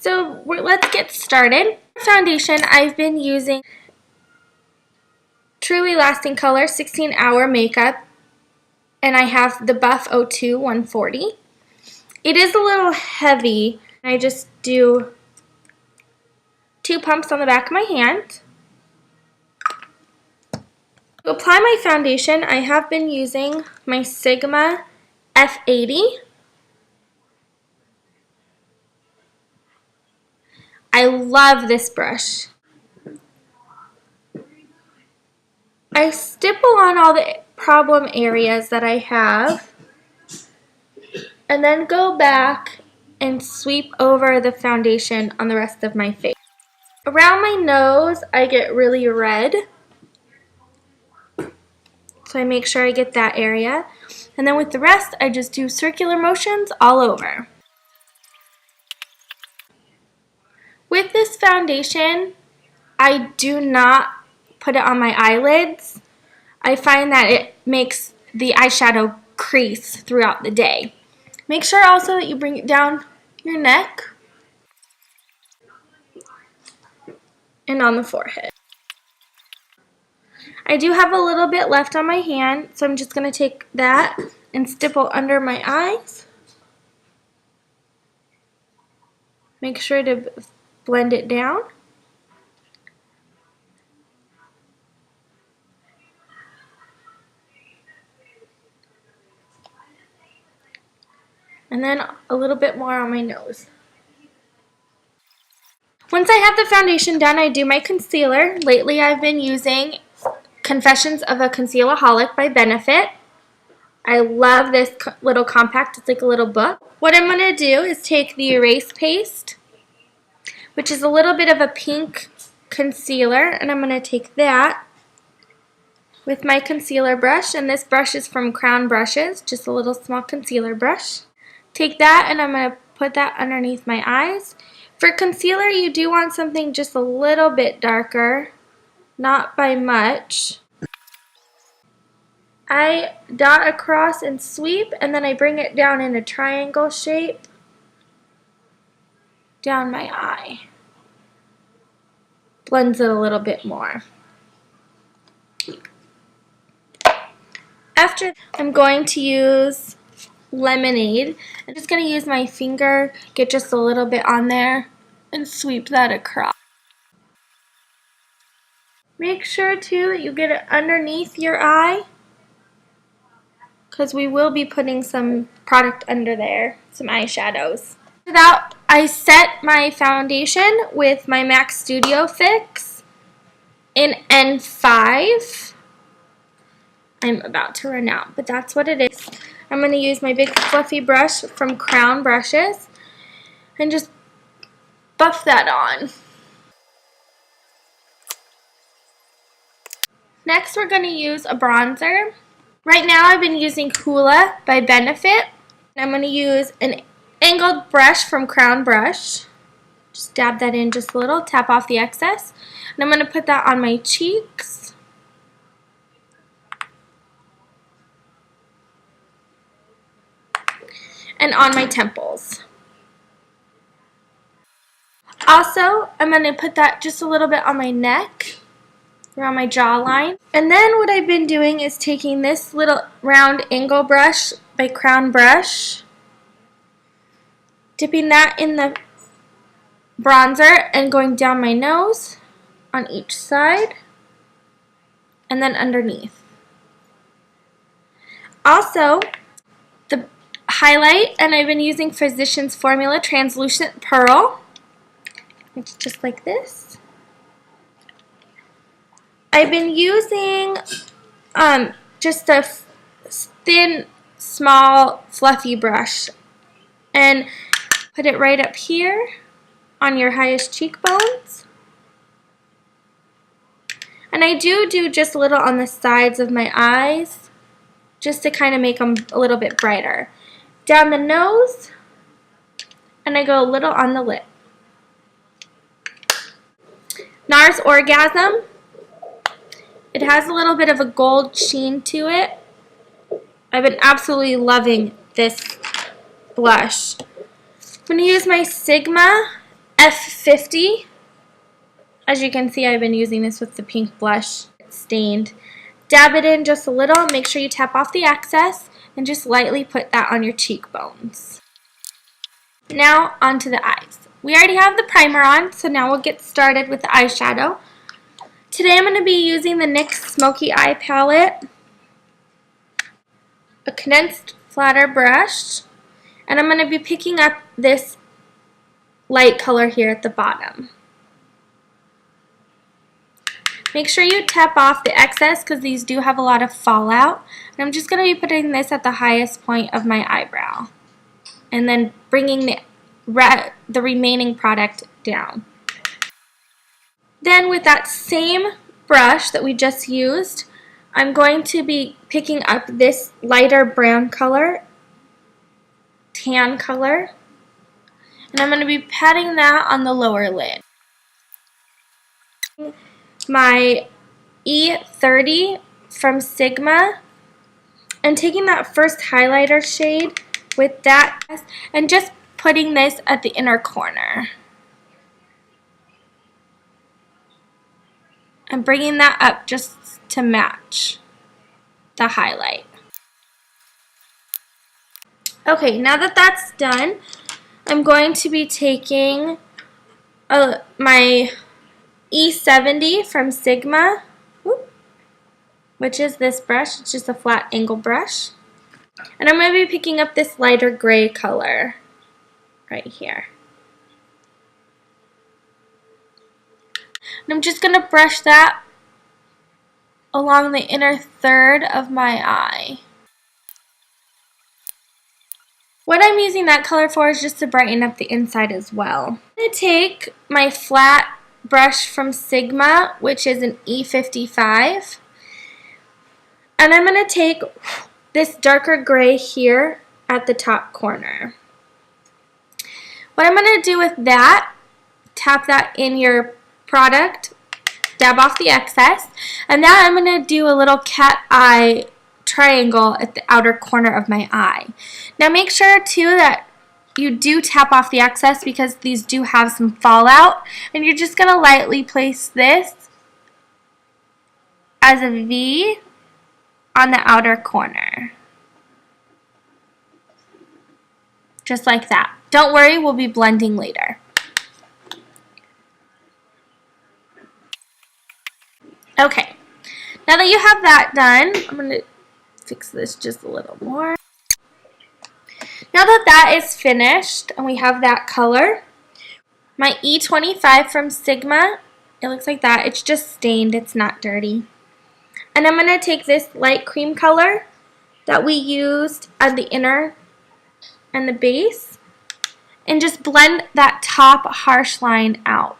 So let's get started. Foundation, I've been using Truly Lasting Color 16-Hour Makeup, and I have the Buff 02 140. It is a little heavy. I just do 2 pumps on the back of my hand. To apply my foundation, I have been using my Sigma F80. I love this brush. I stipple on all the problem areas that I have and then go back and sweep over the foundation on the rest of my face. Around my nose, I get really red, so I make sure I get that area. And then with the rest, I just do circular motions all over. With this foundation, I do not put it on my eyelids. I find that it makes the eyeshadow crease throughout the day. Make sure also that you bring it down your neck and on the forehead. I do have a little bit left on my hand, so I'm just going to take that and stipple under my eyes. Make sure to blend it down. And then a little bit more on my nose. Once I have the foundation done, I do my concealer. Lately I've been using Confessions of a Concealaholic by Benefit. I love this little compact. It's like a little book. What I'm going to do is take the Erase Paste, which is a little bit of a pink concealer, and I'm going to take that with my concealer brush, and this brush is from Crown Brushes, just a little small concealer brush. Take that and I'm going to put that underneath my eyes. For concealer, you do want something just a little bit darker, not by much. I dot across and sweep, and then I bring it down in a triangle shape down my eye. Blends it a little bit more. After, I'm going to use Lemonade. I'm just going to use my finger, get just a little bit on there, and sweep that across. Make sure too that you get it underneath your eye, because we will be putting some product under there, some eyeshadows. After that, I set my foundation with my MAC Studio Fix in N5. I'm about to run out, but that's what it is. I'm going to use my big fluffy brush from Crown Brushes and just buff that on. Next, we're going to use a bronzer. Right now, I've been using Hoola by Benefit. I'm going to use an angled brush from Crown Brush. Just dab that in just a little, tap off the excess. And I'm going to put that on my cheeks. And on my temples. Also, I'm going to put that just a little bit on my neck, around my jawline. And then what I've been doing is taking this little round angle brush by Crown Brush, dipping that in the bronzer and going down my nose on each side and then underneath. Also, the highlight, and I've been using Physicians Formula Translucent Pearl. It's just like this. I've been using just a thin, small, fluffy brush and put it right up here on your highest cheekbones. And I do just a little on the sides of my eyes just to kind of make them a little bit brighter. Down the nose, and I go a little on the lip. NARS Orgasm. It has a little bit of a gold sheen to it. I've been absolutely loving this blush. I'm going to use my Sigma F50. As you can see, I've been using this with the pink blush. It's stained. Dab it in just a little. Make sure you tap off the excess and just lightly put that on your cheekbones. Now onto the eyes. We already have the primer on, so now we'll get started with the eyeshadow. Today I'm going to be using the NYX Smokey Eye palette, a condensed flatter brush, and I'm going to be picking up this light color here at the bottom. Make sure you tap off the excess because these do have a lot of fallout. And I'm just going to be putting this at the highest point of my eyebrow and then bringing the remaining product down. Then with that same brush that we just used, I'm going to be picking up this lighter brown color, tan color, and I'm going to be patting that on the lower lid. My E30 from Sigma and taking that first highlighter shade with that and just putting this at the inner corner and bringing that up just to match the highlight. Okay, now that that's done, I'm going to be taking my E70 from Sigma, which is this brush. It's just a flat angle brush. And I'm going to be picking up this lighter gray color right here. And I'm just going to brush that along the inner third of my eye. What I'm using that color for is just to brighten up the inside as well. I'm going to take my flat brush from Sigma, which is an E55, and I'm going to take this darker gray here at the top corner. What I'm going to do with that, tap that in your product, dab off the excess, and now I'm going to do a little cat eye triangle at the outer corner of my eye. Now make sure too that you do tap off the excess because these do have some fallout, and you're just going to lightly place this as a V on the outer corner. Just like that. Don't worry, we'll be blending later. Okay, now that you have that done, I'm going to fix this just a little more. Now that that is finished and we have that color, my E25 from Sigma, it looks like that. It's just stained, it's not dirty. And I'm going to take this light cream color that we used at the inner and the base and just blend that top harsh line out.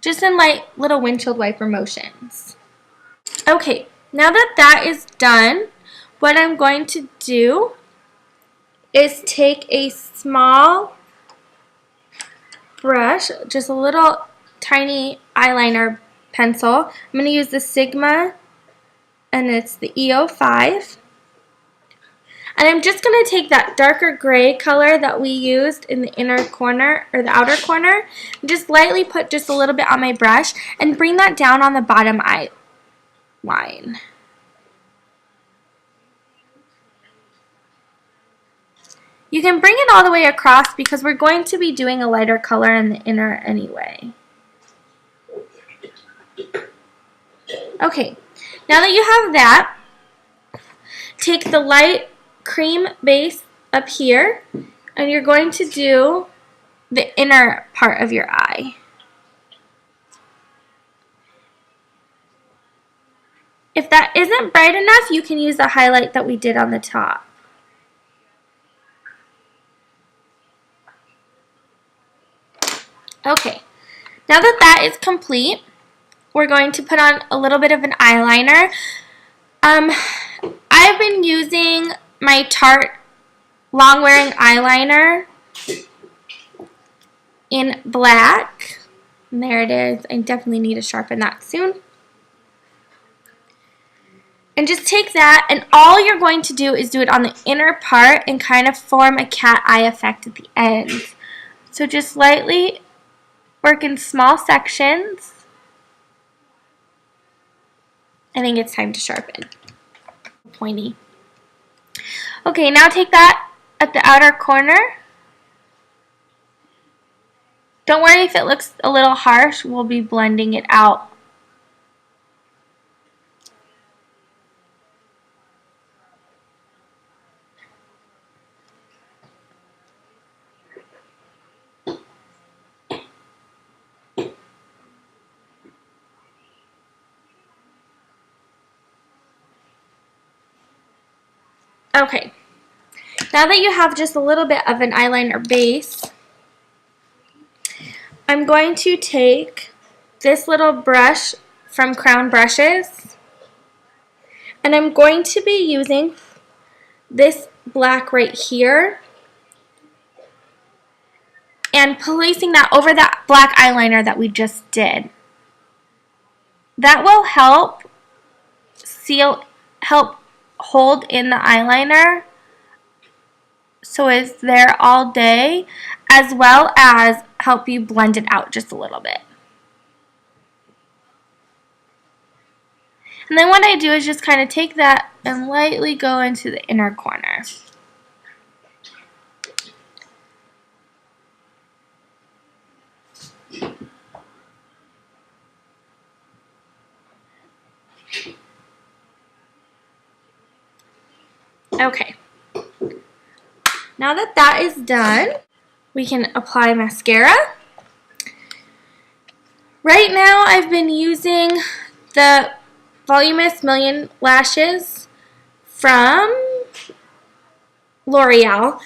Just in light little windshield wiper motions. Okay, now that that is done, what I'm going to do is take a small brush, just a little tiny eyeliner pencil. I'm going to use the Sigma, and it's the E05. And I'm just going to take that darker gray color that we used in the inner corner, or the outer corner, and just lightly put just a little bit on my brush and bring that down on the bottom eye line. You can bring it all the way across because we're going to be doing a lighter color in the inner anyway. Okay, now that you have that, take the light cream base up here and you're going to do the inner part of your eye. If that isn't bright enough, you can use the highlight that we did on the top. Okay, now that that is complete, we're going to put on a little bit of an eyeliner. I've been using my Tarte long-wearing eyeliner in black. And there it is. I definitely need to sharpen that soon. And just take that, and all you're going to do is do it on the inner part and kind of form a cat eye effect at the end. So just lightly work in small sections. I think it's time to sharpen. Pointy. Okay, now take that at the outer corner. Don't worry if it looks a little harsh, we'll be blending it out. Okay, now that you have just a little bit of an eyeliner base, I'm going to take this little brush from Crown Brushes, and I'm going to be using this black right here and placing that over that black eyeliner that we just did. That will help hold in the eyeliner so it's there all day, as well as help you blend it out just a little bit. And then what I do is just kind of take that and lightly go into the inner corner. Okay. Now that that is done, we can apply mascara. Right now I've been using the Voluminous Million Lashes from L'Oreal.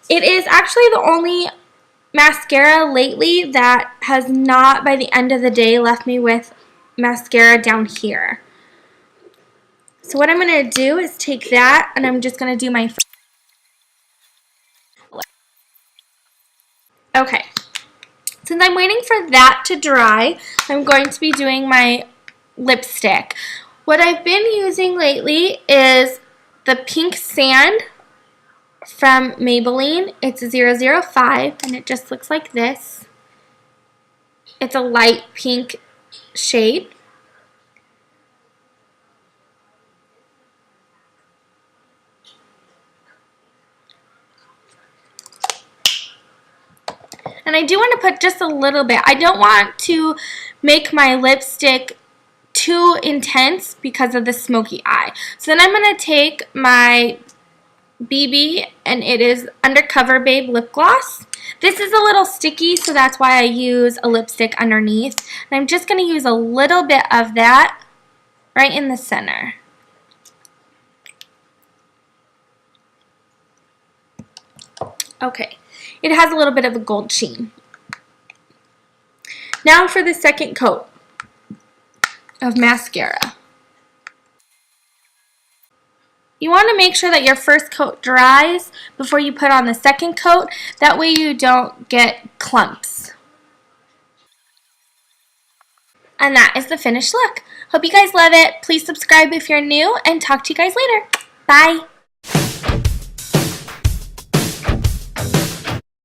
It is actually the only mascara lately that has not, by the end of the day, left me with mascara down here. So what I'm going to do is take that, and I'm just going to do my... Okay. Since I'm waiting for that to dry, I'm going to be doing my lipstick. What I've been using lately is the Pink Sand from Maybelline. It's a 005, and it just looks like this. It's a light pink shade. And I do want to put just a little bit. I don't want to make my lipstick too intense because of the smoky eye. So then I'm going to take my BB, and it is Undercover Babe Lip Gloss. This is a little sticky, so that's why I use a lipstick underneath. And I'm just going to use a little bit of that right in the center. Okay. It has a little bit of a gold sheen. Now for the second coat of mascara. You want to make sure that your first coat dries before you put on the second coat. That way you don't get clumps. And that is the finished look. Hope you guys love it. Please subscribe if you're new, and talk to you guys later. Bye.